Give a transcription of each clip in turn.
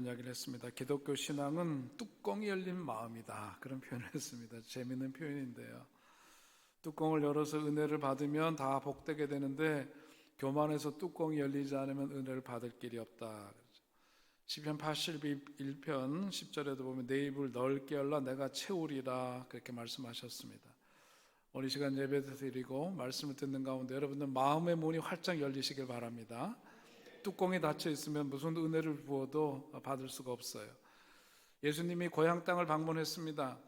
이야기를 했습니다. 기독교 신앙은 뚜껑이 열린 마음이다, 그런 표현을 했습니다. 재미있는 표현인데요, 뚜껑을 열어서 은혜를 받으면 다 복되게 되는데 교만해서 뚜껑이 열리지 않으면 은혜를 받을 길이 없다. 시편 81편 10절에도 보면 내 입을 넓게 열라 내가 채우리라, 그렇게 말씀하셨습니다. 오늘 시간 예배 드리고 말씀을 듣는 가운데 여러분들 마음의 문이 활짝 열리시길 바랍니다. 뚜껑이 닫혀 있으면 무슨 은혜를 부어도 받을 수가 없어요. 예수님이 고향 땅을 방문했습니다.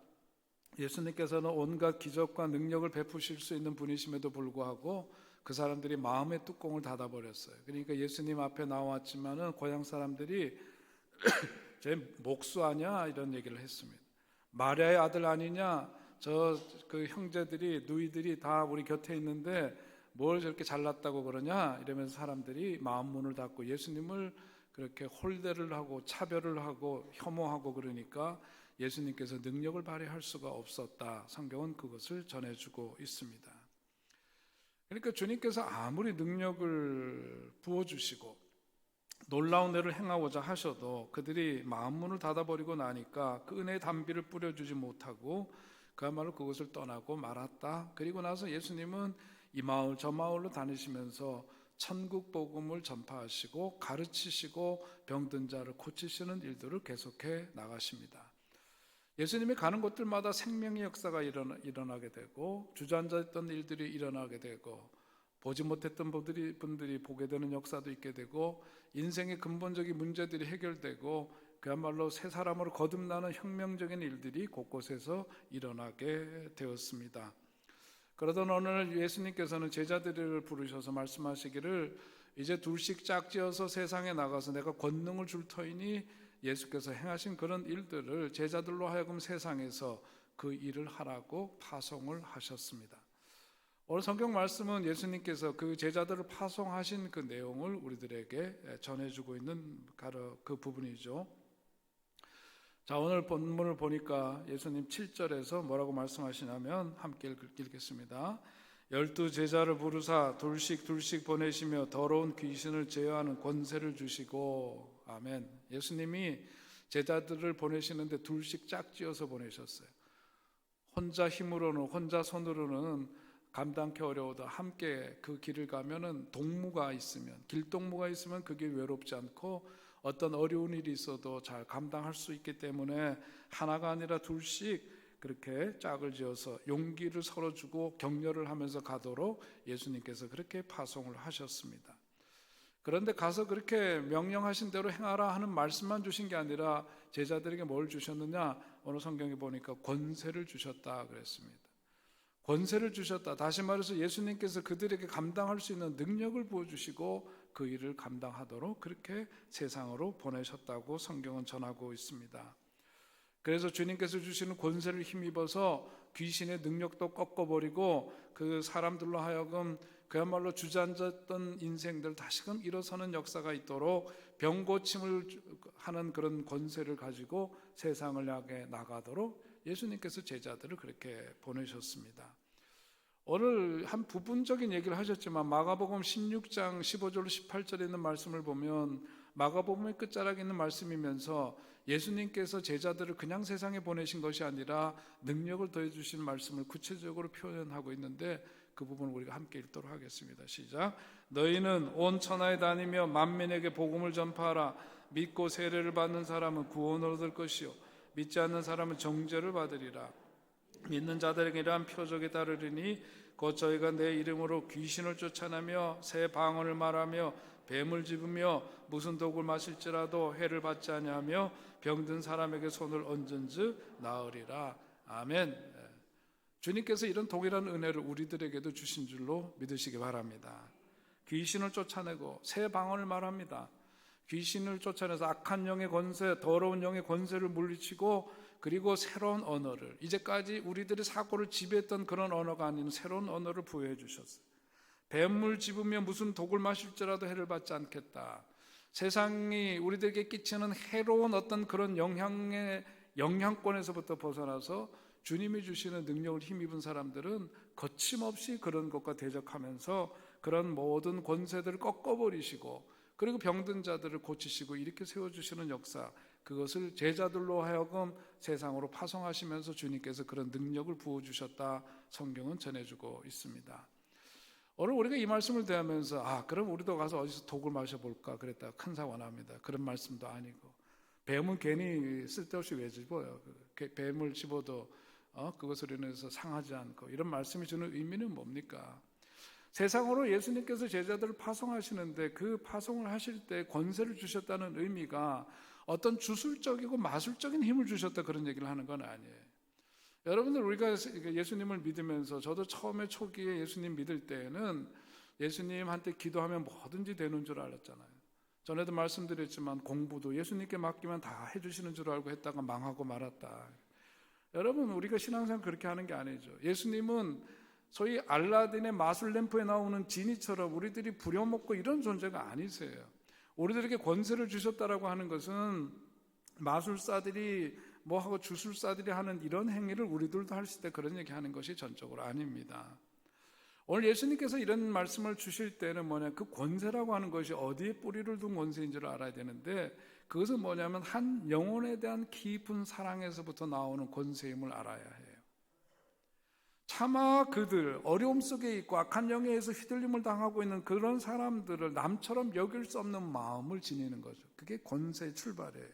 예수님께서는 온갖 기적과 능력을 베푸실 수 있는 분이심에도 불구하고 그 사람들이 마음의 뚜껑을 닫아버렸어요. 그러니까 예수님 앞에 나왔지만은 고향 사람들이 제 목수 아니야, 이런 얘기를 했습니다. 마리아의 아들 아니냐, 그 형제들이 누이들이 다 우리 곁에 있는데 뭘 저렇게 잘났다고 그러냐, 이러면서 사람들이 마음 문을 닫고 예수님을 그렇게 홀대를 하고 차별을 하고 혐오하고 그러니까 예수님께서 능력을 발휘할 수가 없었다. 성경은 그것을 전해주고 있습니다. 그러니까 주님께서 아무리 능력을 부어주시고 놀라운 일을 행하고자 하셔도 그들이 마음 문을 닫아버리고 나니까 그 은혜의 단비를 뿌려주지 못하고 그야말로 그것을 떠나고 말았다. 그리고 나서 예수님은 이 마을 저 마을로 다니시면서 천국 복음을 전파하시고 가르치시고 병든 자를 고치시는 일들을 계속해 나가십니다. 예수님이 가는 곳들마다 생명의 역사가 일어나게 되고 주저앉았던 일들이 일어나게 되고 보지 못했던 분들이 보게 되는 역사도 있게 되고 인생의 근본적인 문제들이 해결되고 그야말로 새 사람으로 거듭나는 혁명적인 일들이 곳곳에서 일어나게 되었습니다. 그러던 어느 날 예수님께서는 제자들을 부르셔서 말씀하시기를 이제 둘씩 짝지어서 세상에 나가서 내가 권능을 줄 터이니 예수께서 행하신 그런 일들을 제자들로 하여금 세상에서 그 일을 하라고 파송을 하셨습니다. 오늘 성경 말씀은 예수님께서 그 제자들을 파송하신 그 내용을 우리들에게 전해주고 있는 그 부분이죠. 자, 오늘 본문을 보니까 예수님 7절에서 뭐라고 말씀하시냐면 함께 읽겠습니다. 12 제자를 부르사 둘씩 보내시며 더러운 귀신을 제어하는 권세를 주시고. 아멘. 예수님이 제자들을 보내시는데 둘씩 짝지어서 보내셨어요. 혼자 힘으로는, 혼자 손으로는 감당하기 어려워도 함께 그 길을 가면은 동무가 있으면, 길동무가 있으면 그게 외롭지 않고 어떤 어려운 일이 있어도 잘 감당할 수 있기 때문에 하나가 아니라 둘씩 그렇게 짝을 지어서 용기를 서로 주고 격려를 하면서 가도록 예수님께서 그렇게 파송을 하셨습니다. 그런데 가서 그렇게 명령하신 대로 행하라 하는 말씀만 주신 게 아니라 제자들에게 뭘 주셨느냐? 오늘 성경에 보니까 권세를 주셨다 그랬습니다. 권세를 주셨다. 다시 말해서 예수님께서 그들에게 감당할 수 있는 능력을 부어주시고 그 일을 감당하도록 그렇게 세상으로 보내셨다고 성경은 전하고 있습니다. 그래서 주님께서 주시는 권세를 힘입어서 귀신의 능력도 꺾어버리고 그 사람들로 하여금 그야말로 주저앉았던 인생들 다시금 일어서는 역사가 있도록 병고침을 하는 그런 권세를 가지고 세상을 향해 나가도록 예수님께서 제자들을 그렇게 보내셨습니다. 오늘 한 부분적인 얘기를 하셨지만 마가복음 16장 15절로 18절에 있는 말씀을 보면 마가복음의 끝자락에 있는 말씀이면서 예수님께서 제자들을 그냥 세상에 보내신 것이 아니라 능력을 더해 주신 말씀을 구체적으로 표현하고 있는데 그 부분을 우리가 함께 읽도록 하겠습니다. 시작. 너희는 온 천하에 다니며 만민에게 복음을 전파하라. 믿고 세례를 받는 사람은 구원을 얻을 것이요 믿지 않는 사람은 정죄를 받으리라. 믿는 자들에게 이러한 표적에 따르리니 곧 저희가 내 이름으로 귀신을 쫓아내며 새 방언을 말하며 뱀을 집으며 무슨 독을 마실지라도 해를 받지 아니하며 병든 사람에게 손을 얹은즉 나으리라. 아멘. 주님께서 이런 동일한 은혜를 우리들에게도 주신 줄로 믿으시기 바랍니다. 귀신을 쫓아내고 새 방언을 말합니다. 귀신을 쫓아내서 악한 영의 권세, 더러운 영의 권세를 물리치고 그리고 새로운 언어를, 이제까지 우리들의 사고를 지배했던 그런 언어가 아닌 새로운 언어를 부여해 주셨어요. 뱀을 집으며 무슨 독을 마실지라도 해를 받지 않겠다. 세상이 우리들에게 끼치는 해로운 어떤 그런 영향권에서부터 벗어나서 주님이 주시는 능력을 힘입은 사람들은 거침없이 그런 것과 대적하면서 그런 모든 권세들을 꺾어버리시고 그리고 병든 자들을 고치시고 이렇게 세워주시는 역사, 그것을 제자들로 하여금 세상으로 파송하시면서 주님께서 그런 능력을 부어주셨다 성경은 전해주고 있습니다. 오늘 우리가 이 말씀을 대하면서 그럼 우리도 가서 어디서 독을 마셔볼까 그랬다가 큰 사고 납니다. 그런 말씀도 아니고, 뱀은 괜히 쓸데없이 왜 집어요? 뱀을 집어도 그것으로 인해서 상하지 않고, 이런 말씀이 주는 의미는 뭡니까? 세상으로 예수님께서 제자들을 파송하시는데 그 파송을 하실 때 권세를 주셨다는 의미가 어떤 주술적이고 마술적인 힘을 주셨다 그런 얘기를 하는 건 아니에요. 여러분들, 우리가 예수님을 믿으면서, 저도 처음에 초기에 예수님 믿을 때에는 예수님한테 기도하면 뭐든지 되는 줄 알았잖아요. 전에도 말씀드렸지만 공부도 예수님께 맡기면 다 해주시는 줄 알고 했다가 망하고 말았다. 여러분, 우리가 신앙생활 그렇게 하는 게 아니죠. 예수님은 소위 알라딘의 마술 램프에 나오는 지니처럼 우리들이 부려먹고 이런 존재가 아니세요. 우리들에게 권세를 주셨다라고 하는 것은 마술사들이 뭐하고 주술사들이 하는 이런 행위를 우리들도 할 때 그런 얘기하는 것이 전적으로 아닙니다. 오늘 예수님께서 이런 말씀을 주실 때는 그 권세라고 하는 것이 어디에 뿌리를 둔 권세인 줄 알아야 되는데, 그것은 뭐냐면 한 영혼에 대한 깊은 사랑에서부터 나오는 권세임을 알아야 해요. 차마 그들, 어려움 속에 있고 악한 영에 의해서 휘둘림을 당하고 있는 그런 사람들을 남처럼 여길 수 없는 마음을 지니는 거죠. 그게 권세의 출발이에요.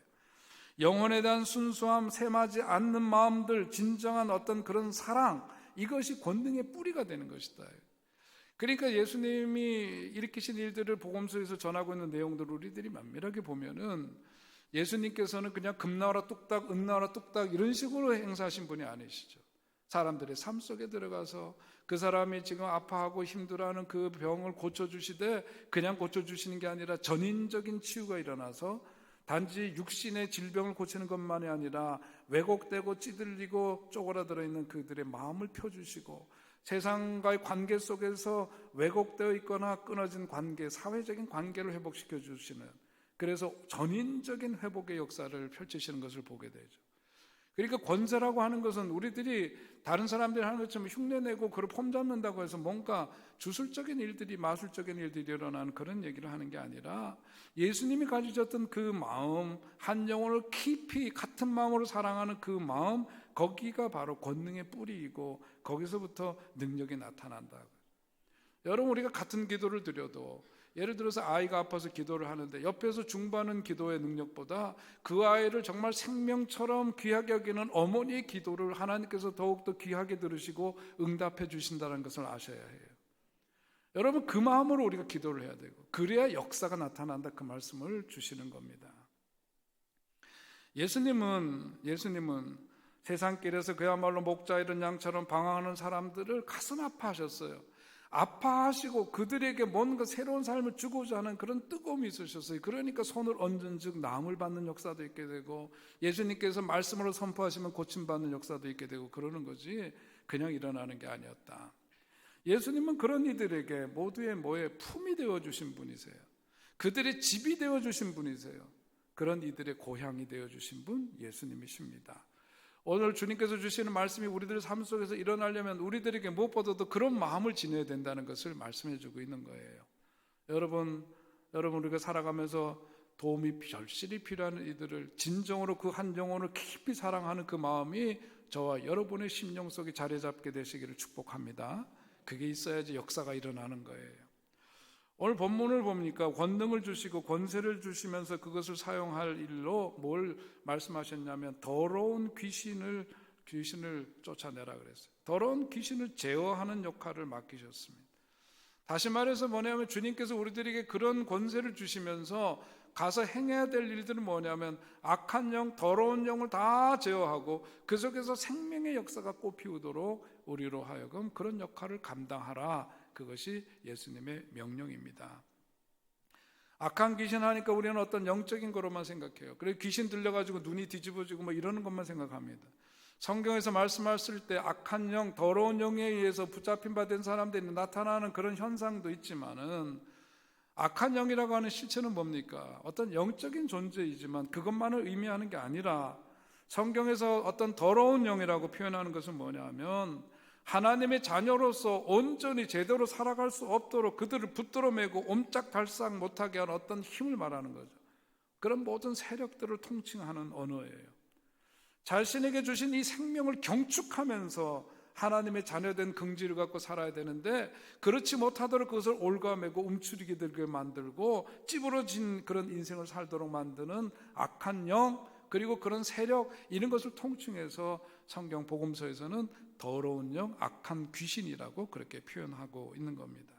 영혼에 대한 순수함, 셈하지 않는 마음들, 진정한 어떤 그런 사랑, 이것이 권능의 뿌리가 되는 것이다. 그러니까 예수님이 일으키신 일들을 복음서에서 전하고 있는 내용들을 우리들이 면밀하게 보면은 예수님께서는 그냥 금나라 뚝딱, 은나라 뚝딱 이런 식으로 행사하신 분이 아니시죠. 사람들의 삶 속에 들어가서 그 사람이 지금 아파하고 힘들어하는 그 병을 고쳐주시되 그냥 고쳐주시는 게 아니라 전인적인 치유가 일어나서 단지 육신의 질병을 고치는 것만이 아니라 왜곡되고 찌들리고 쪼그라들어 있는 그들의 마음을 펴주시고, 세상과의 관계 속에서 왜곡되어 있거나 끊어진 관계, 사회적인 관계를 회복시켜 주시는, 그래서 전인적인 회복의 역사를 펼치시는 것을 보게 되죠. 그러니까 권세라고 하는 것은 우리들이 다른 사람들이 하는 것처럼 흉내내고 그걸 폼잡는다고 해서 뭔가 주술적인 일들이, 마술적인 일들이 일어나는 그런 얘기를 하는 게 아니라, 예수님이 가지셨던 그 마음, 한 영혼을 깊이 같은 마음으로 사랑하는 그 마음, 거기가 바로 권능의 뿌리이고 거기서부터 능력이 나타난다. 여러분, 우리가 같은 기도를 드려도, 예를 들어서 아이가 아파서 기도를 하는데 옆에서 중보하는 기도의 능력보다 그 아이를 정말 생명처럼 귀하게 여기는 어머니의 기도를 하나님께서 더욱더 귀하게 들으시고 응답해 주신다는 것을 아셔야 해요. 여러분, 그 마음으로 우리가 기도를 해야 되고, 그래야 역사가 나타난다, 그 말씀을 주시는 겁니다. 예수님은 세상길에서 그야말로 목자 잃은 양처럼 방황하는 사람들을 가슴 아파하셨어요. 아파하시고 그들에게 뭔가 새로운 삶을 주고자 하는 그런 뜨거움이 있으셨어요. 그러니까 손을 얹은 즉 나음을 받는 역사도 있게 되고, 예수님께서 말씀으로 선포하시면 고침받는 역사도 있게 되고 그러는 거지, 그냥 일어나는 게 아니었다. 예수님은 그런 이들에게 모두의 품이 되어주신 분이세요. 그들의 집이 되어주신 분이세요. 그런 이들의 고향이 되어주신 분 예수님이십니다. 오늘 주님께서 주시는 말씀이 우리들의 삶 속에서 일어나려면 우리들에게 무엇보다도 그런 마음을 지녀야 된다는 것을 말씀해 주고 있는 거예요. 여러분, 우리가 살아가면서 도움이 절실히 필요한 이들을 진정으로 그 한 영혼을 깊이 사랑하는 그 마음이 저와 여러분의 심령 속에 자리 잡게 되시기를 축복합니다. 그게 있어야지 역사가 일어나는 거예요. 오늘 본문을 보니까 권능을 주시고 권세를 주시면서 그것을 사용할 일로 뭘 말씀하셨냐면 더러운 귀신을 쫓아내라 그랬어요. 더러운 귀신을 제어하는 역할을 맡기셨습니다. 다시 말해서 뭐냐면 주님께서 우리들에게 그런 권세를 주시면서 가서 행해야 될 일들은 뭐냐면 악한 영, 더러운 영을 다 제어하고 그 속에서 생명의 역사가 꽃피우도록 우리로 하여금 그런 역할을 감당하라. 그것이 예수님의 명령입니다. 악한 귀신 하니까 우리는 어떤 영적인 거로만 생각해요. 그래서 귀신 들려가지고 눈이 뒤집어지고 이러는 것만 생각합니다. 성경에서 말씀하실 때 악한 영, 더러운 영에 의해서 붙잡힌 바 된 사람들이 나타나는 그런 현상도 있지만은, 악한 영이라고 하는 실체는 뭡니까? 어떤 영적인 존재이지만 그것만을 의미하는 게 아니라, 성경에서 어떤 더러운 영이라고 표현하는 것은 뭐냐면 하나님의 자녀로서 온전히 제대로 살아갈 수 없도록 그들을 붙들어 매고 옴짝달싹 못하게 하는 어떤 힘을 말하는 거죠. 그런 모든 세력들을 통칭하는 언어예요. 자신에게 주신 이 생명을 경축하면서 하나님의 자녀된 긍지를 갖고 살아야 되는데, 그렇지 못하도록 그것을 올가매고 움츠리게 되게 만들고 찌부러진 그런 인생을 살도록 만드는 악한 영, 그리고 그런 세력, 이런 것을 통칭해서 성경 복음서에서는 더러운 영, 악한 귀신이라고 그렇게 표현하고 있는 겁니다.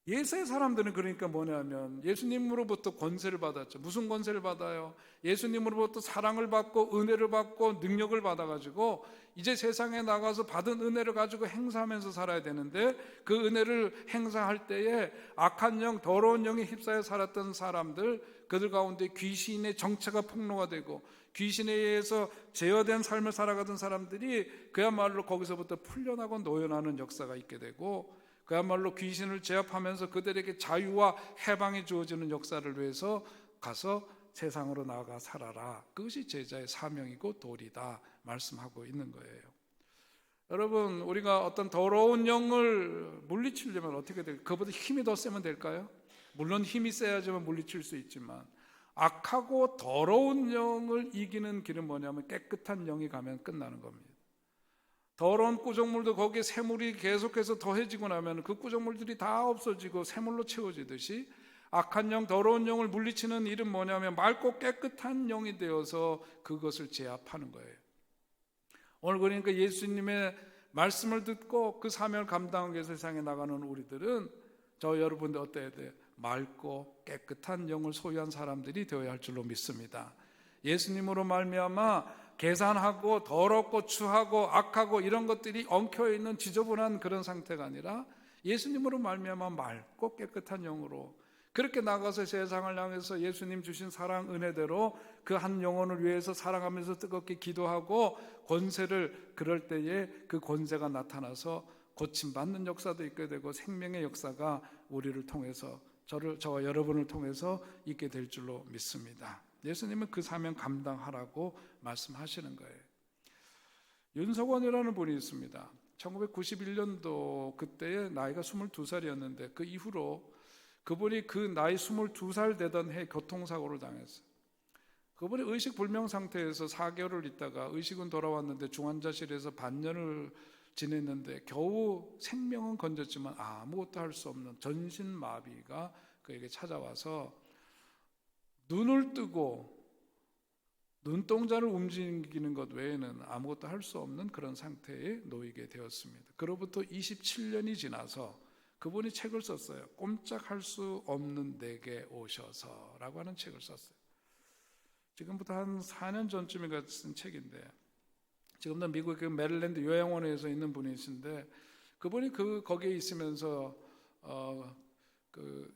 예수의 사람들은 그러니까 뭐냐면 예수님으로부터 권세를 받았죠. 무슨 권세를 받아요? 예수님으로부터 사랑을 받고 은혜를 받고 능력을 받아가지고 이제 세상에 나가서 받은 은혜를 가지고 행사하면서 살아야 되는데, 그 은혜를 행사할 때에 악한 영, 더러운 영에 휩싸여 살았던 사람들, 그들 가운데 귀신의 정체가 폭로가 되고 귀신에 의해서 제어된 삶을 살아가던 사람들이 그야말로 거기서부터 풀려나고 노연하는 역사가 있게 되고, 그야말로 귀신을 제압하면서 그들에게 자유와 해방이 주어지는 역사를 위해서 가서 세상으로 나아가 살아라. 그것이 제자의 사명이고 도리다 말씀하고 있는 거예요. 여러분, 우리가 어떤 더러운 영을 물리치려면 어떻게 될까요? 그보다 힘이 더 세면 될까요? 물론 힘이 세야지만 물리칠 수 있지만, 악하고 더러운 영을 이기는 길은 뭐냐면 깨끗한 영이 가면 끝나는 겁니다. 더러운 구정물도 거기에 샘물이 계속해서 더해지고 나면 그 구정물들이 다 없어지고 샘물로 채워지듯이, 악한 영, 더러운 영을 물리치는 일은 뭐냐면 맑고 깨끗한 영이 되어서 그것을 제압하는 거예요. 오늘 그러니까 예수님의 말씀을 듣고 그 사명을 감당하기 위해서 세상에 나가는 우리들은, 저 여러분들 어때야 돼요? 맑고 깨끗한 영을 소유한 사람들이 되어야 할 줄로 믿습니다. 예수님으로 말미암아 계산하고 더럽고 추하고 악하고 이런 것들이 엉켜있는 지저분한 그런 상태가 아니라 예수님으로 말미암아 맑고 깨끗한 영으로 그렇게 나가서 세상을 향해서 예수님 주신 사랑 은혜대로 그 한 영혼을 위해서 사랑하면서 뜨겁게 기도하고 권세를, 그럴 때에 그 권세가 나타나서 고침받는 역사도 있게 되고 생명의 역사가 우리를 통해서, 저와 여러분을 통해서 있게 될 줄로 믿습니다. 예수님은 그 사명 감당하라고 말씀하시는 거예요. 윤석원이라는 분이 있습니다. 1991년도 그때의 나이가 22살이었는데 그 이후로 그분이 그 나이 22살 되던 해 교통사고를 당했어요. 그분이 의식불명 상태에서 4개월을 있다가 의식은 돌아왔는데 중환자실에서 반년을 지냈는데 겨우 생명은 건졌지만 아무것도 할 수 없는 전신마비가 그에게 찾아와서 눈을 뜨고 눈동자를 움직이는 것 외에는 아무것도 할 수 없는 그런 상태에 놓이게 되었습니다. 그로부터 27년이 지나서 그분이 책을 썼어요. 꼼짝할 수 없는 내게 오셔서 라고 하는 책을 썼어요. 지금부터 한 4년 전쯤인가 쓴 책인데, 지금도 미국 그 메릴랜드 요양원에서 있는 분이신데, 그분이 거기에 있으면서 그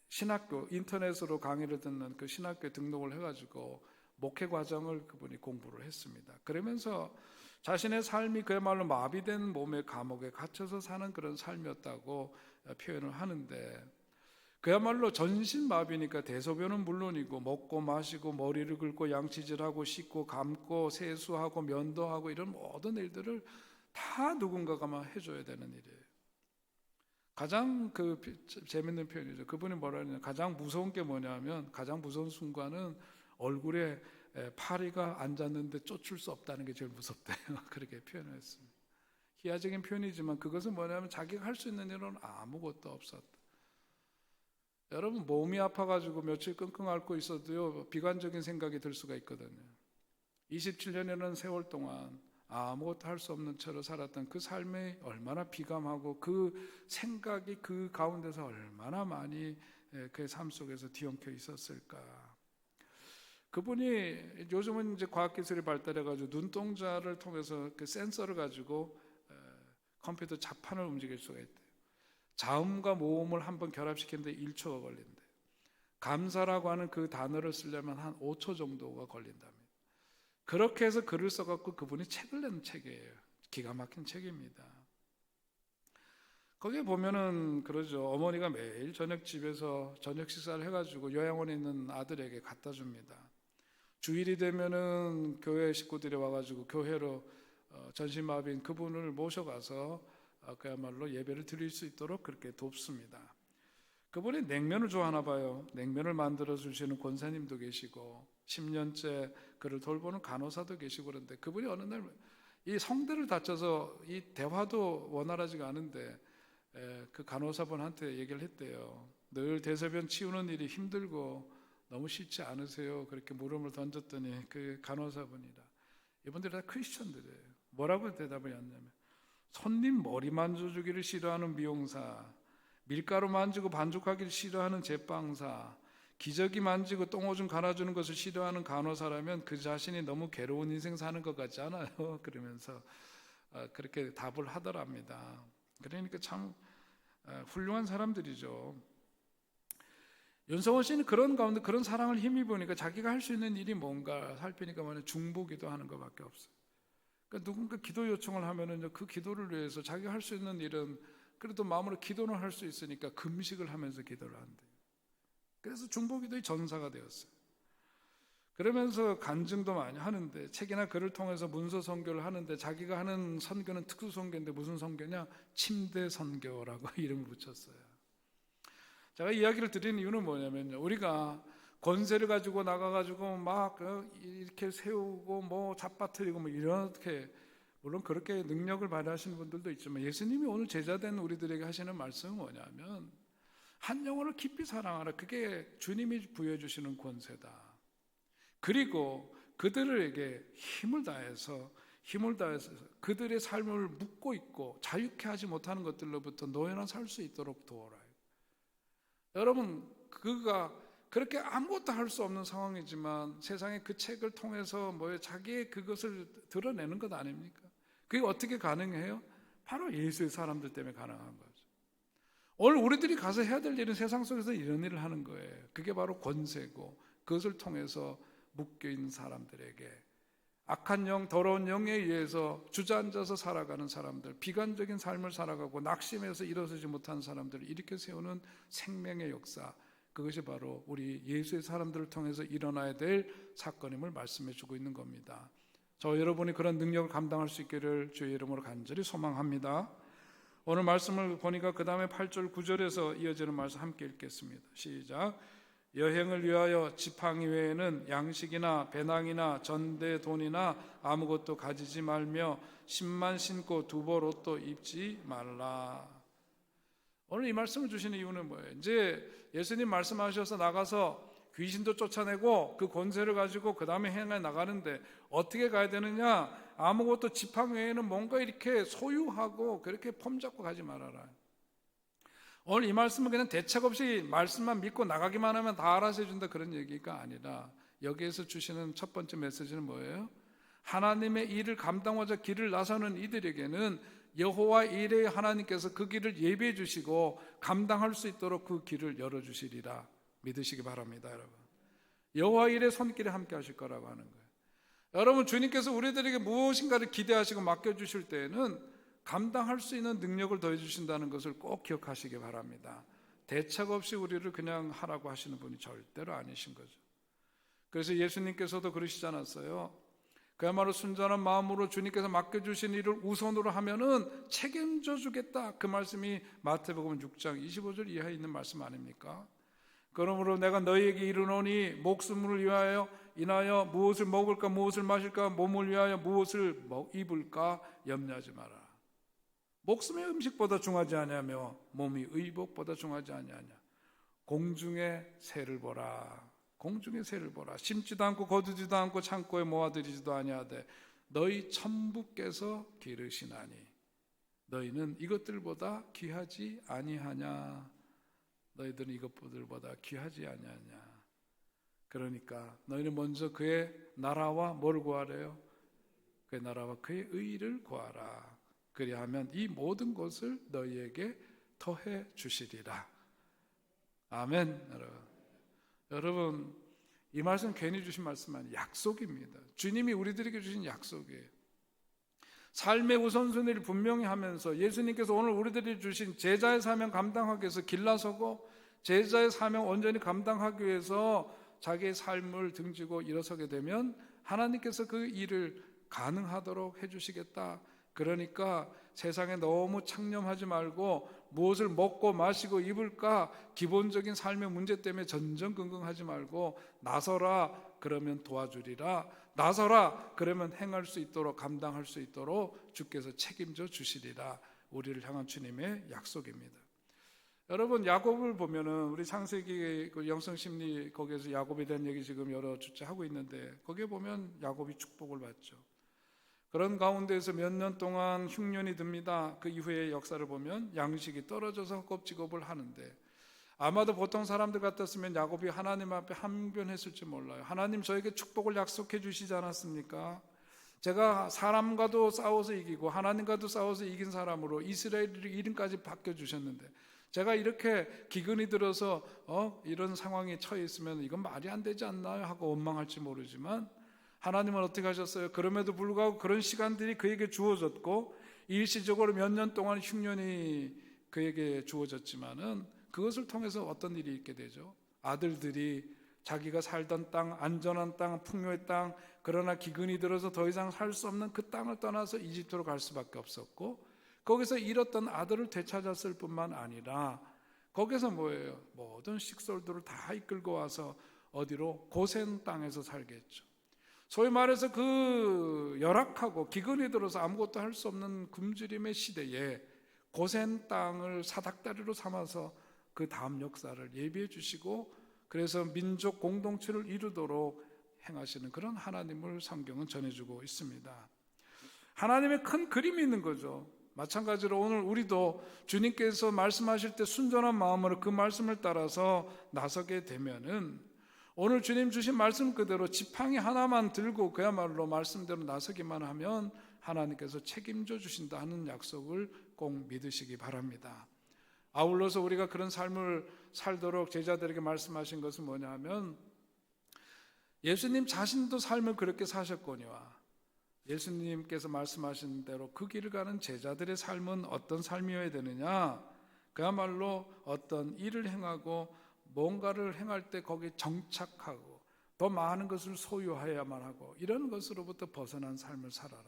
신학교, 인터넷으로 강의를 듣는 그 신학교에 등록을 해가지고 목회 과정을 그분이 공부를 했습니다. 그러면서 자신의 삶이 그야말로 마비된 몸의 감옥에 갇혀서 사는 그런 삶이었다고 표현을 하는데, 그야말로 전신 마비니까 대소변은 물론이고 먹고 마시고 머리를 긁고 양치질하고 씻고 감고 세수하고 면도하고 이런 모든 일들을 다 누군가가 해줘야 되는 일이에요. 가장 재밌는 표현이죠. 그분이 뭐라 하냐, 가장 무서운 게 뭐냐면, 가장 무서운 순간은 얼굴에 파리가 앉았는데 쫓을 수 없다는 게 제일 무섭대요. 그렇게 표현을 했습니다. 희화적인 표현이지만 그것은 뭐냐면 자기가 할 수 있는 일은 아무것도 없었다. 여러분, 몸이 아파가지고 며칠 끙끙 앓고 있어도요, 비관적인 생각이 들 수가 있거든요. 27년이라는 세월 동안 아무것도 할 수 없는 채로 살았던 그 삶이 얼마나 비감하고 그 생각이 그 가운데서 얼마나 많이 그의 삶 속에서 뒤엉켜 있었을까. 그분이 요즘은 이제 과학기술이 발달해가지고 눈동자를 통해서 그 센서를 가지고 컴퓨터 자판을 움직일 수가 있대요. 자음과 모음을 한번 결합시키는데 1초가 걸린대요. 감사라고 하는 그 단어를 쓰려면 한 5초 정도가 걸린답니다. 그렇게 해서 글을 써갖고 그분이 책을 낸 책이에요. 기가 막힌 책입니다. 거기에 보면은 그러죠. 어머니가 매일 저녁집에서 저녁 식사를 해가지고 요양원에 있는 아들에게 갖다 줍니다. 주일이 되면은 교회 식구들이 와가지고 교회로 전신마비인 그분을 모셔가서 그야말로 예배를 드릴 수 있도록 그렇게 돕습니다. 그분이 냉면을 좋아하나 봐요. 냉면을 만들어 주시는 권사님도 계시고 10년째 그를 돌보는 간호사도 계시고 그런데 그분이 어느 날 이 성대를 다쳐서 이 대화도 원활하지가 않은데 그 간호사분한테 얘기를 했대요. 늘 대소변 치우는 일이 힘들고 너무 싫지 않으세요? 그렇게 물음을 던졌더니 그 간호사분이라 이분들이 다 크리스천들이에요. 뭐라고 대답을 했냐면 손님 머리 만져주기를 싫어하는 미용사, 밀가루 만지고 반죽하기를 싫어하는 제빵사, 기저귀 만지고 똥오줌 갈아주는 것을 싫어하는 간호사라면 그 자신이 너무 괴로운 인생 사는 것 같지 않아요? 그러면서 그렇게 답을 하더랍니다. 그러니까 참 훌륭한 사람들이죠. 윤성원 씨는 그런 가운데 그런 사랑을 힘입으니까 자기가 할 수 있는 일이 뭔가 살피니까 중보기도 하는 것밖에 없어요. 그러니까 누군가 기도 요청을 하면은 그 기도를 위해서 자기가 할 수 있는 일은 그래도 마음으로 기도는 할 수 있으니까 금식을 하면서 기도를 한대요. 그래서 중보기도의 전사가 되었어요. 그러면서 간증도 많이 하는데 책이나 글을 통해서 문서 선교를 하는데 자기가 하는 선교는 특수 선교인데 무슨 선교냐? 침대 선교라고 이름을 붙였어요. 제가 이야기를 드리는 이유는 뭐냐면요, 우리가 권세를 가지고 나가가지고 막 이렇게 세우고 뭐 잡아뜨리고 뭐 이렇게 물론 그렇게 능력을 발휘하시는 분들도 있지만 예수님이 오늘 제자된 우리들에게 하시는 말씀은 뭐냐면 한 영혼을 깊이 사랑하라. 그게 주님이 부여해 주시는 권세다. 그리고 그들에게 힘을 다해서 그들의 삶을 묶고 있고 자유케 하지 못하는 것들로부터 노예나 살 수 있도록 도와라. 여러분, 그가 그렇게 아무것도 할 수 없는 상황이지만 세상에 그 책을 통해서 자기의 그것을 드러내는 것 아닙니까? 그게 어떻게 가능해요? 바로 예수의 사람들 때문에 가능한 거죠. 오늘 우리들이 가서 해야 될 일은 세상 속에서 이런 일을 하는 거예요. 그게 바로 권세고 그것을 통해서 묶여있는 사람들에게 악한 영, 더러운 영에 의해서 주저앉아서 살아가는 사람들, 비관적인 삶을 살아가고 낙심해서 일어서지 못하는 사람들을 일으켜 세우는 생명의 역사, 그것이 바로 우리 예수의 사람들을 통해서 일어나야 될 사건임을 말씀해 주고 있는 겁니다. 저 여러분이 그런 능력을 감당할 수 있기를 주의 이름으로 간절히 소망합니다. 오늘 말씀을 보니까 그 다음에 8절 9절에서 이어지는 말씀 함께 읽겠습니다. 시작. 여행을 위하여 지팡이 외에는 양식이나 배낭이나 전대 돈이나 아무것도 가지지 말며 신만 신고 두벌 옷도 입지 말라. 오늘 이 말씀을 주시는 이유는 뭐예요? 이제 예수님 말씀하셔서 나가서 귀신도 쫓아내고 그 권세를 가지고 그 다음에 행해 나가는데 어떻게 가야 되느냐? 아무것도 지팡이 외에는 뭔가 이렇게 소유하고 그렇게 폼 잡고 가지 말아라. 오늘 이 말씀은 그냥 대책 없이 말씀만 믿고 나가기만 하면 다 알아서 해준다 그런 얘기가 아니라 여기에서 주시는 첫 번째 메시지는 뭐예요? 하나님의 일을 감당하자 길을 나서는 이들에게는 여호와 일의 하나님께서 그 길을 예비해 주시고 감당할 수 있도록 그 길을 열어주시리라 믿으시기 바랍니다. 여러분, 여호와 일의 손길에 함께 하실 거라고 하는 거예요. 여러분, 주님께서 우리들에게 무엇인가를 기대하시고 맡겨주실 때에는 감당할 수 있는 능력을 더해 주신다는 것을 꼭 기억하시기 바랍니다. 대책 없이 우리를 그냥 하라고 하시는 분이 절대로 아니신 거죠. 그래서 예수님께서도 그러시지 않았어요? 그야말로 순전한 마음으로 주님께서 맡겨주신 일을 우선으로 하면은 책임져 주겠다, 그 말씀이 마태복음 6장 25절 이하에 있는 말씀 아닙니까? 그러므로 내가 너희에게 이르노니 목숨을 위하여 인하여 무엇을 먹을까 무엇을 마실까 몸을 위하여 무엇을 입을까 염려하지 마라. 목숨의 음식보다 중하지 아니하며 몸이 의복보다 중하지 아니하냐. 공중의 새를 보라. 공중의 새를 보라. 심지도 않고 거두지도 않고 창고에 모아들이지도 아니하되 너희 천부께서 기르시나니 너희는 이것들보다 귀하지 아니하냐. 너희들은 이것들보다 귀하지 아니하냐. 그러니까 너희는 먼저 그의 나라와 뭘 구하래요? 그의 나라와 그의 의를 구하라. 그리하면 이 모든 것을 너희에게 더해 주시리라. 아멘. 여러분, 이 말씀 괜히 주신 말씀 아니에요. 약속입니다. 주님이 우리들에게 주신 약속이에요. 삶의 우선순위를 분명히 하면서 예수님께서 오늘 우리들이 주신 제자의 사명 감당하기 위해서 길나서고 제자의 사명 온전히 감당하기 위해서 자기의 삶을 등지고 일어서게 되면 하나님께서 그 일을 가능하도록 해주시겠다, 그러니까 세상에 너무 창념하지 말고 무엇을 먹고 마시고 입을까 기본적인 삶의 문제 때문에 전전긍긍하지 말고 나서라 그러면 도와주리라, 나서라 그러면 행할 수 있도록 감당할 수 있도록 주께서 책임져 주시리라. 우리를 향한 주님의 약속입니다. 여러분 야곱을 보면은 우리 창세기 그 영성심리 거기에서 야곱에 대한 얘기 지금 여러 주째 하고 있는데 거기에 보면 야곱이 축복을 받죠. 그런 가운데에서 몇 년 동안 흉년이 듭니다. 그 이후의 역사를 보면 양식이 떨어져서 헛겁직업을 하는데 아마도 보통 사람들 같았으면 야곱이 하나님 앞에 항변했을지 몰라요. 하나님 저에게 축복을 약속해 주시지 않았습니까? 제가 사람과도 싸워서 이기고 하나님과도 싸워서 이긴 사람으로 이스라엘의 이름까지 바뀌어주셨는데 제가 이렇게 기근이 들어서 이런 상황에 처해 있으면 이건 말이 안 되지 않나요? 하고 원망할지 모르지만 하나님은 어떻게 하셨어요? 그럼에도 불구하고 그런 시간들이 그에게 주어졌고 일시적으로 몇 년 동안 흉년이 그에게 주어졌지만은 그것을 통해서 어떤 일이 있게 되죠? 아들들이 자기가 살던 땅, 안전한 땅, 풍요의 땅, 그러나 기근이 들어서 더 이상 살 수 없는 그 땅을 떠나서 이집트로 갈 수밖에 없었고 거기서 잃었던 아들을 되찾았을 뿐만 아니라 거기서 뭐예요? 모든 식솔들을 다 이끌고 와서 어디로? 고센 땅에서 살게 했죠. 소위 말해서 그 열악하고 기근이 들어서 아무것도 할 수 없는 굶주림의 시대에 고센 땅을 사닥다리로 삼아서 그 다음 역사를 예비해 주시고 그래서 민족 공동체를 이루도록 행하시는 그런 하나님을 성경은 전해주고 있습니다. 하나님의 큰 그림이 있는 거죠. 마찬가지로 오늘 우리도 주님께서 말씀하실 때 순전한 마음으로 그 말씀을 따라서 나서게 되면은 오늘 주님 주신 말씀 그대로 지팡이 하나만 들고 그야말로 말씀대로 나서기만 하면 하나님께서 책임져 주신다 하는 약속을 꼭 믿으시기 바랍니다. 아울러서 우리가 그런 삶을 살도록 제자들에게 말씀하신 것은 뭐냐 하면 예수님 자신도 삶을 그렇게 사셨거니와 예수님께서 말씀하신 대로 그 길을 가는 제자들의 삶은 어떤 삶이어야 되느냐? 그야말로 어떤 일을 행하고 뭔가를 행할 때 거기에 정착하고 더 많은 것을 소유해야만 하고 이런 것으로부터 벗어난 삶을 살아라.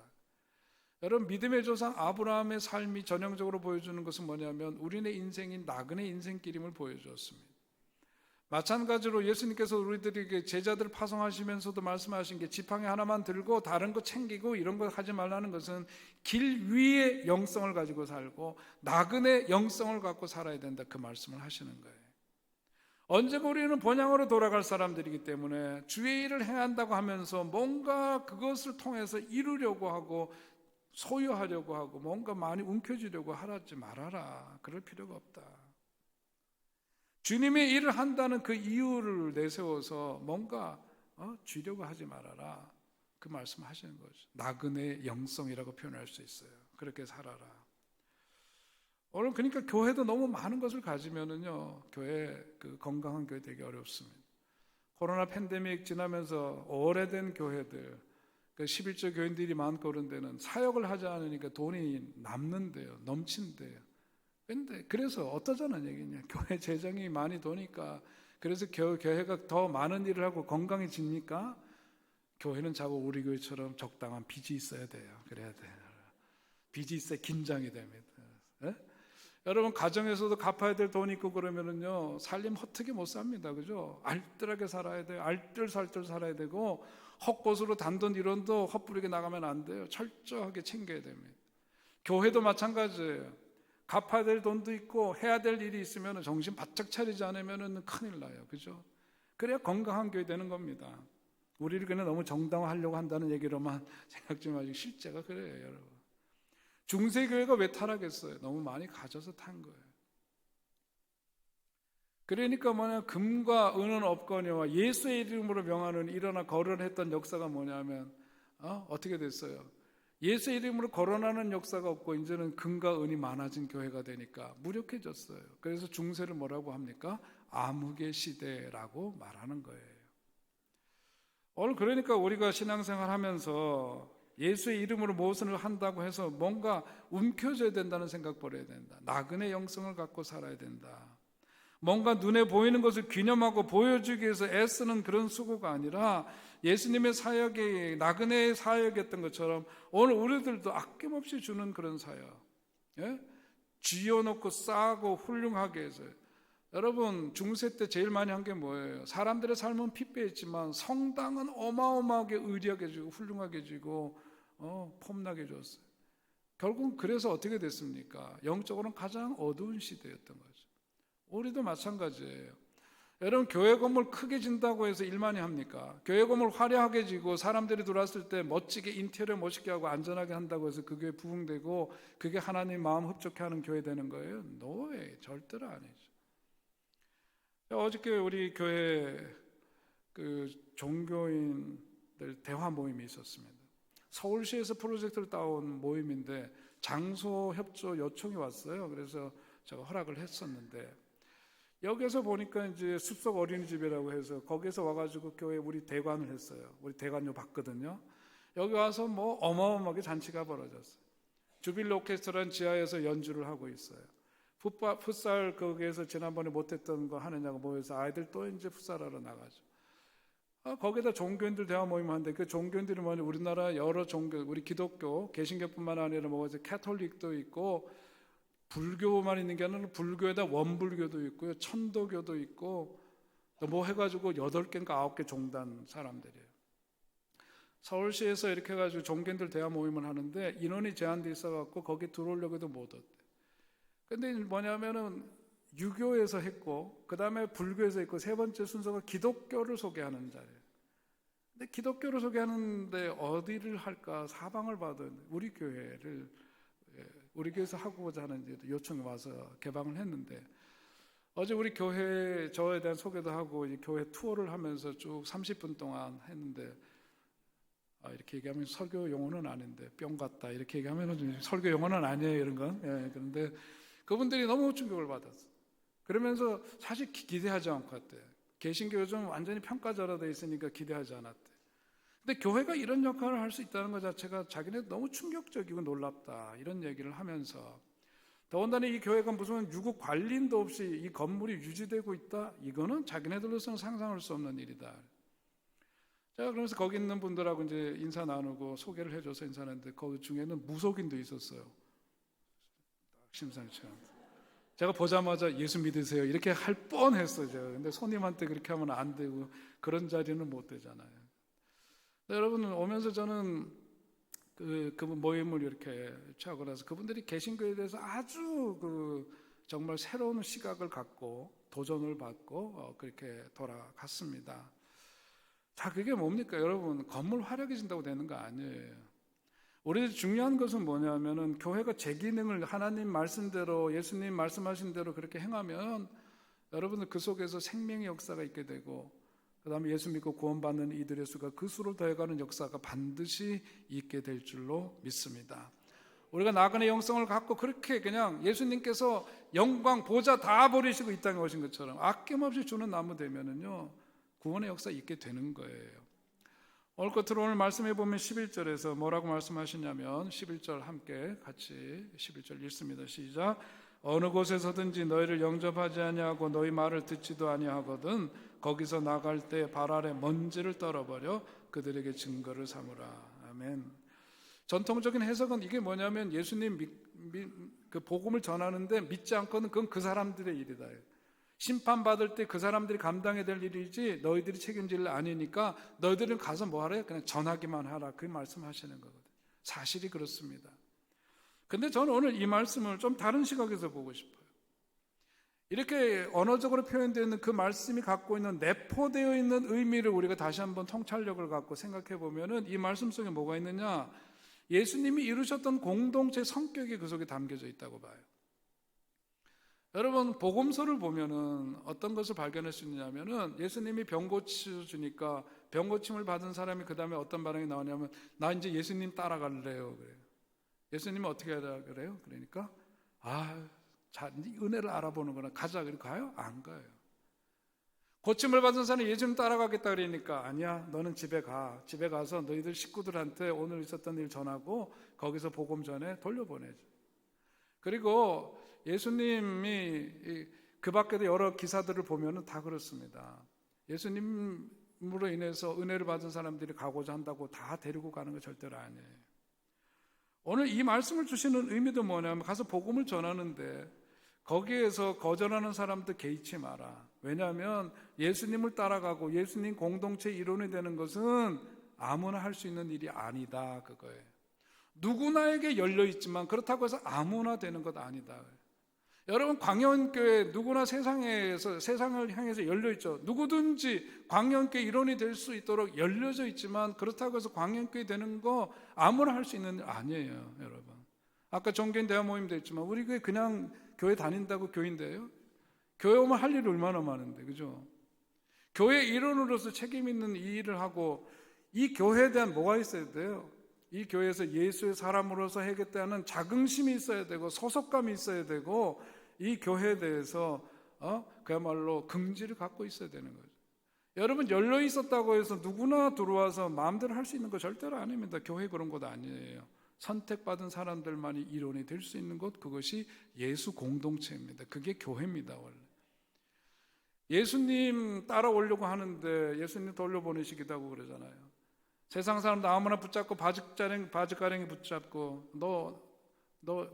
여러분 믿음의 조상 아브라함의 삶이 전형적으로 보여주는 것은 뭐냐면 우리네 인생인 나그네 인생길임을 보여주었습니다. 마찬가지로 예수님께서 우리들에게 제자들 파송하시면서도 말씀하신 게 지팡이 하나만 들고 다른 거 챙기고 이런 거 하지 말라는 것은 길 위에 영성을 가지고 살고 나그네 영성을 갖고 살아야 된다 그 말씀을 하시는 거예요. 언제가 우리는 본향으로 돌아갈 사람들이기 때문에 주의 일을 행한다고 하면서 뭔가 그것을 통해서 이루려고 하고 소유하려고 하고 뭔가 많이 움켜쥐려고 하지 말아라. 그럴 필요가 없다. 주님의 일을 한다는 그 이유를 내세워서 뭔가 쥐려고 하지 말아라. 그 말씀하시는 거죠. 나그네 영성이라고 표현할 수 있어요. 그렇게 살아라. 오늘 그러니까 교회도 너무 많은 것을 가지면은요, 교회 그 건강한 교회 되기 어렵습니다. 코로나 팬데믹 지나면서 오래된 교회들, 그 11조 교인들이 많고 그런 데는 사역을 하지 않으니까 돈이 남는데요, 넘친대요. 근데 그래서 어떠자는 얘기냐? 교회 재정이 많이 도니까 그래서 교회가 더 많은 일을 하고 건강해집니까? 교회는 자꾸 우리 교회처럼 적당한 빚이 있어야 돼요. 그래야 돼요. 빚이 있어야 긴장이 됩니다. 네? 여러분 가정에서도 갚아야 될 돈이 있고 그러면은요 살림 허투기 못 삽니다. 그죠? 알뜰하게 살아야 돼요. 알뜰살뜰 살아야 되고 헛것으로 단돈 1원도 헛부리게 나가면 안 돼요. 철저하게 챙겨야 됩니다. 교회도 마찬가지예요. 갚아야 될 돈도 있고 해야 될 일이 있으면 정신 바짝 차리지 않으면 큰일 나요. 그죠? 그래야 건강한 교회 되는 겁니다. 우리를 그냥 너무 정당화하려고 한다는 얘기로만 생각 좀 하시고 실제가 그래요, 여러분. 중세교회가 왜 타락했어요? 너무 많이 가져서 탄 거예요. 그러니까 뭐냐, 금과 은은 없거니와 예수의 이름으로 명하는 일어나 거론했던 역사가 뭐냐면 어떻게 됐어요? 예수의 이름으로 거론하는 역사가 없고 이제는 금과 은이 많아진 교회가 되니까 무력해졌어요. 그래서 중세를 뭐라고 합니까? 암흑의 시대라고 말하는 거예요. 오늘 그러니까 우리가 신앙생활 하면서 예수의 이름으로 무엇을 한다고 해서 뭔가 움켜져야 된다는 생각 버려야 된다. 나그네 영성을 갖고 살아야 된다. 뭔가 눈에 보이는 것을 기념하고 보여주기 위해서 애쓰는 그런 수고가 아니라 예수님의 사역이 나그네의 사역이었던 것처럼 오늘 우리들도 아낌없이 주는 그런 사역, 예? 쥐어놓고 싸고 훌륭하게 해서. 여러분, 중세 때 제일 많이 한 게 뭐예요? 사람들의 삶은 피폐했지만 성당은 어마어마하게 의리하게 주고 훌륭하게 주고 폼나게 줬어요. 결국은 그래서 어떻게 됐습니까? 영적으로는 가장 어두운 시대였던 거죠. 우리도 마찬가지예요. 여러분, 교회 건물 크게 진다고 해서 일만이 합니까? 교회 건물 화려하게 지고 사람들이 들어왔을 때 멋지게 인테리어 멋있게 하고 안전하게 한다고 해서 그게 부흥되고 그게 하나님 마음 흡족해 하는 교회 되는 거예요? 노예, 절대로 아니죠. 어저께 우리 교회 그 종교인들 대화 모임이 있었습니다. 서울시에서 프로젝트를 따온 모임인데 장소 협조 요청이 왔어요. 그래서 제가 허락을 했었는데 여기서 보니까 이제 숲속 어린이집이라고 해서 거기서 와가지고 교회 우리 대관을 했어요. 우리 대관료 받거든요. 여기 와서 뭐 어마어마하게 잔치가 벌어졌어요. 주빌리 오케스트라는 지하에서 연주를 하고 있어요. 풋살 거기에서 지난번에 못했던 거 하느냐고 모여서 아이들 또 이제 풋살하러 나가죠. 거기다 종교인들 대화 모임 하는데 그 종교인들이 뭐냐, 우리나라 여러 종교, 우리 기독교, 개신교뿐만 아니라 뭐 캐톨릭도 있고 불교만 있는 게 아니라 불교에다 원불교도 있고요, 천도교도 있고 뭐 해가지고 8개인가 9개 종단 사람들이에요. 서울시에서 이렇게 해가지고 종교인들 대화 모임을 하는데 인원이 제한돼 있어갖고 거기 들어오려고 해도 못 왔대. 근데 뭐냐면은 유교에서 했고 그 다음에 불교에서 했고 세 번째 순서가 기독교를 소개하는 자리예요. 근데 기독교를 소개하는데 어디를 할까 사방을 받은 우리 교회를 우리 교회에서 하고자 하는 요청이 와서 개방을 했는데 어제 우리 교회 저에 대한 소개도 하고 교회 투어를 하면서 쭉 30분 동안 했는데 이렇게 얘기하면 설교 용어는 아닌데 뿅 같다 이렇게 얘기하면 설교 용어는 아니에요 이런 건. 그런데 그분들이 너무 충격을 받았어요. 그러면서 사실 기대하지 않고 왔대요. 개신교 요즘 완전히 평가절하되어 있으니까 기대하지 않았대. 근데 교회가 이런 역할을 할 수 있다는 것 자체가 자기네 너무 충격적이고 놀랍다 이런 얘기를 하면서 더군다나 이 교회가 무슨 유구 관리인도 없이 이 건물이 유지되고 있다? 이거는 자기네들로서는 상상할 수 없는 일이다. 제가 그러면서 거기 있는 분들하고 이제 인사 나누고 소개를 해줘서 인사 나눴는데 그 중에는 무속인도 있었어요. 심상치 않다. 제가 보자마자 예수 믿으세요 이렇게 할 뻔했어요. 제가. 근데 손님한테 그렇게 하면 안 되고 그런 자리는 못 되잖아요. 여러분 오면서 저는 그 모임을 이렇게 취하고 나서 그분들이 개신교에 대해서 아주 정말 새로운 시각을 갖고 도전을 받고 그렇게 돌아갔습니다. 자, 그게 뭡니까 여러분? 건물 화려해진다고 되는 거 아니에요. 우리 중요한 것은 뭐냐면은 교회가 제 기능을 하나님 말씀대로 예수님 말씀하신 대로 그렇게 행하면 여러분들 그 속에서 생명의 역사가 있게 되고 그 다음에 예수 믿고 구원받는 이들의 수가 그 수를 더해가는 역사가 반드시 있게 될 줄로 믿습니다. 우리가 나그네 영성을 갖고 그렇게 그냥 예수님께서 영광 보좌 다 버리시고 이 땅에 오신 것처럼 아낌없이 주는 나무 되면은요 구원의 역사 있게 되는 거예요. 오늘 끝으로 오늘 말씀해 보면 11절에서 뭐라고 말씀하시냐면 11절 함께 같이 11절 읽습니다. 시작. 어느 곳에서든지 너희를 영접하지 아니하고 너희 말을 듣지도 아니하거든 거기서 나갈 때 발 아래 먼지를 떨어버려 그들에게 증거를 삼으라. 아멘. 전통적인 해석은 이게 뭐냐면 예수님 그 복음을 전하는데 믿지 않고는 그건 그 사람들의 일이다. 심판받을 때 그 사람들이 감당해야 될 일이지 너희들이 책임질 일 아니니까 너희들은 가서 뭐 하래? 그냥 전하기만 하라. 그 말씀하시는 거거든. 사실이 그렇습니다. 근데 저는 오늘 이 말씀을 좀 다른 시각에서 보고 싶어요. 이렇게 언어적으로 표현되어 있는 그 말씀이 갖고 있는 내포되어 있는 의미를 우리가 다시 한번 통찰력을 갖고 생각해 보면은 이 말씀 속에 뭐가 있느냐? 예수님이 이루셨던 공동체 성격이 그 속에 담겨져 있다고 봐요. 여러분 복음서를 보면은 어떤 것을 발견할 수 있느냐면은 예수님이 병 고쳐주니까 병 고침을 받은 사람이 그 다음에 어떤 반응이 나오냐면 나 이제 예수님 따라갈래요. 그래요. 예수님은 어떻게 하라 그래요? 그러니까 자, 은혜를 알아보는구나. 가자. 그리고 가요? 안 가요. 고침을 받은 사람이 예수님 따라가겠다 그러니까 아니야. 너는 집에 가. 집에 가서 너희들 식구들한테 오늘 있었던 일 전하고 거기서 복음 전에 돌려보내줘. 그리고 예수님이 그 밖에도 여러 기사들을 보면은 다 그렇습니다. 예수님으로 인해서 은혜를 받은 사람들이 가고자 한다고 다 데리고 가는 거 절대로 아니에요. 오늘 이 말씀을 주시는 의미도 뭐냐면 가서 복음을 전하는데 거기에서 거절하는 사람들 개의치 마라. 왜냐하면 예수님을 따라가고 예수님 공동체 일원이 되는 것은 아무나 할 수 있는 일이 아니다 그거예요. 누구나에게 열려있지만 그렇다고 해서 아무나 되는 것 아니다. 여러분 광연교회 누구나 세상을 향해서 열려있죠. 누구든지 광연교회 일원이 될 수 있도록 열려져 있지만 그렇다고 해서 광연교회 되는 거 아무나 할 수 있는 일 아니에요. 여러분 아까 종교인 대화 모임도 했지만 우리 교회 그냥 교회 다닌다고 교인돼요? 교회 오면 할 일이 얼마나 많은데 그죠? 교회 일원으로서 책임 있는 이 일을 하고 이 교회에 대한 뭐가 있어야 돼요? 이 교회에서 예수의 사람으로서 해야겠다는 자긍심이 있어야 되고 소속감이 있어야 되고 이 교회에 대해서 그야말로 긍지를 갖고 있어야 되는 거죠. 여러분 열려 있었다고 해서 누구나 들어와서 마음대로 할 수 있는 거 절대로 아닙니다. 교회 그런 것 아니에요. 선택받은 사람들만이 일원이 될 수 있는 것 그것이 예수 공동체입니다. 그게 교회입니다. 원래 예수님 따라오려고 하는데 예수님 돌려보내시기도 하고 그러잖아요. 세상 사람들 아무나 붙잡고 바지가랭이 붙잡고 너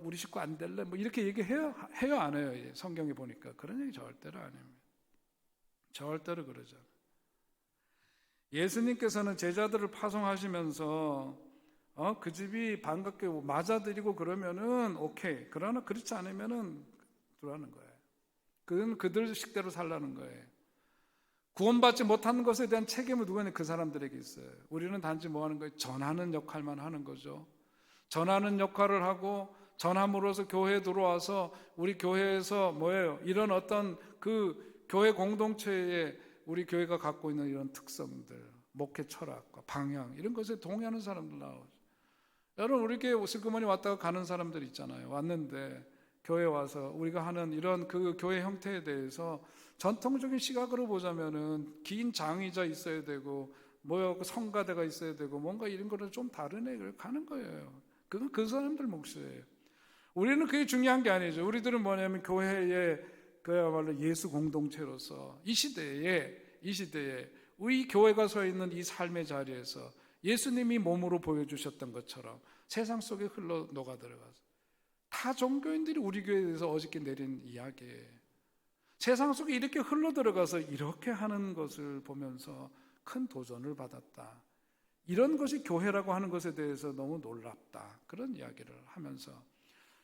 우리 식구 안 될래? 뭐 이렇게 얘기해요? 해요 안 해요? 성경에 보니까 그런 얘기 절대로 안 합니다. 절대로 그러죠. 예수님께서는 제자들을 파송하시면서 그 집이 반갑게 맞아들이고 그러면은 오케이. 그러나 그렇지 않으면은 들어가는 거예요. 그건 그들 식대로 살라는 거예요. 구원받지 못하는 것에 대한 책임은 누구냐? 그 사람들에게 있어요. 우리는 단지 뭐 하는 거예요? 전하는 역할만 하는 거죠. 전하는 역할을 하고 전함으로써 교회에 들어와서 우리 교회에서 뭐예요? 이런 어떤 그 교회 공동체에 우리 교회가 갖고 있는 이런 특성들, 목회 철학과 방향 이런 것에 동의하는 사람들 나오죠. 여러분 우리 교회 슬그머니 왔다가 가는 사람들 있잖아요. 왔는데 교회 와서 우리가 하는 이런 그 교회 형태에 대해서 전통적인 시각으로 보자면은 긴 장의자 있어야 되고 그 성가대가 있어야 되고 뭔가 이런 거는 좀 다른 애를 가는 거예요. 그건 그 사람들 몫이에요. 우리는 그게 중요한 게 아니죠. 우리들은 뭐냐면 교회의 그야말로 예수 공동체로서 이 시대에 우리 교회가 서 있는 이 삶의 자리에서 예수님이 몸으로 보여주셨던 것처럼 세상 속에 흘러 녹아 들어가서 다 종교인들이 우리 교회에 대해서 어저께 내린 이야기예요. 세상 속에 이렇게 흘러 들어가서 이렇게 하는 것을 보면서 큰 도전을 받았다. 이런 것이 교회라고 하는 것에 대해서 너무 놀랍다. 그런 이야기를 하면서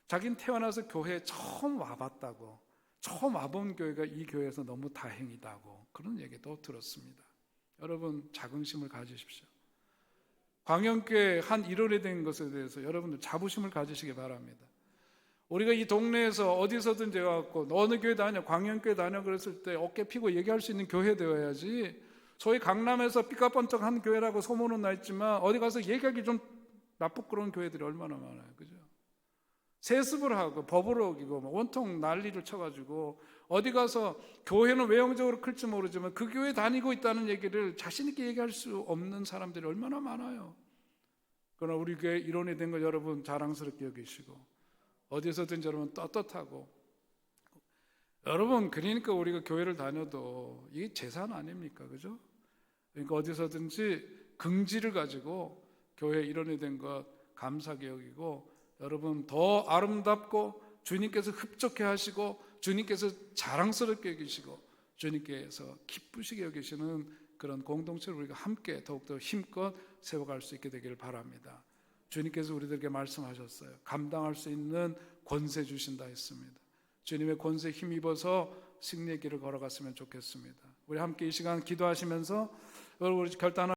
자기는 태어나서 교회에 처음 와봤다고, 처음 와본 교회가 이 교회에서 너무 다행이다고 그런 얘기도 들었습니다. 여러분 자긍심을 가지십시오. 광영교회 한 일원이 된 것에 대해서 여러분들 자부심을 가지시기 바랍니다. 우리가 이 동네에서 어디서든지 가고 어느 교회 다녀, 광영교회 다녀 그랬을 때 어깨 피고 얘기할 수 있는 교회 되어야지. 소위 강남에서 삐까뻔쩍한 교회라고 소문은 나 있지만 어디 가서 얘기하기 좀 나쁘끄러운 교회들이 얼마나 많아요. 그죠? 세습을 하고 법을 어기고 원통 난리를 쳐가지고 어디 가서 교회는 외형적으로 클지 모르지만 그 교회 다니고 있다는 얘기를 자신 있게 얘기할 수 없는 사람들이 얼마나 많아요. 그러나 우리 교회 일원이 된 거 여러분 자랑스럽게 여기시고 어디서든지 여러분 떳떳하고 여러분 그러니까 우리가 교회를 다녀도 이게 재산 아닙니까? 그죠? 그러니까 어디서든지 긍지를 가지고 교회 일원이 된 것 감사하게 여기고 여러분 더 아름답고 주님께서 흡족해 하시고 주님께서 자랑스럽게 여기시고 주님께서 기쁘시게 여기시는 그런 공동체를 우리가 함께 더욱더 힘껏 세워갈 수 있게 되기를 바랍니다. 주님께서 우리들에게 말씀하셨어요. 감당할 수 있는 권세 주신다 했습니다. 주님의 권세에 힘입어서 승리의 길을 걸어갔으면 좋겠습니다. 우리 함께 이 시간 기도하시면서 우리 결단을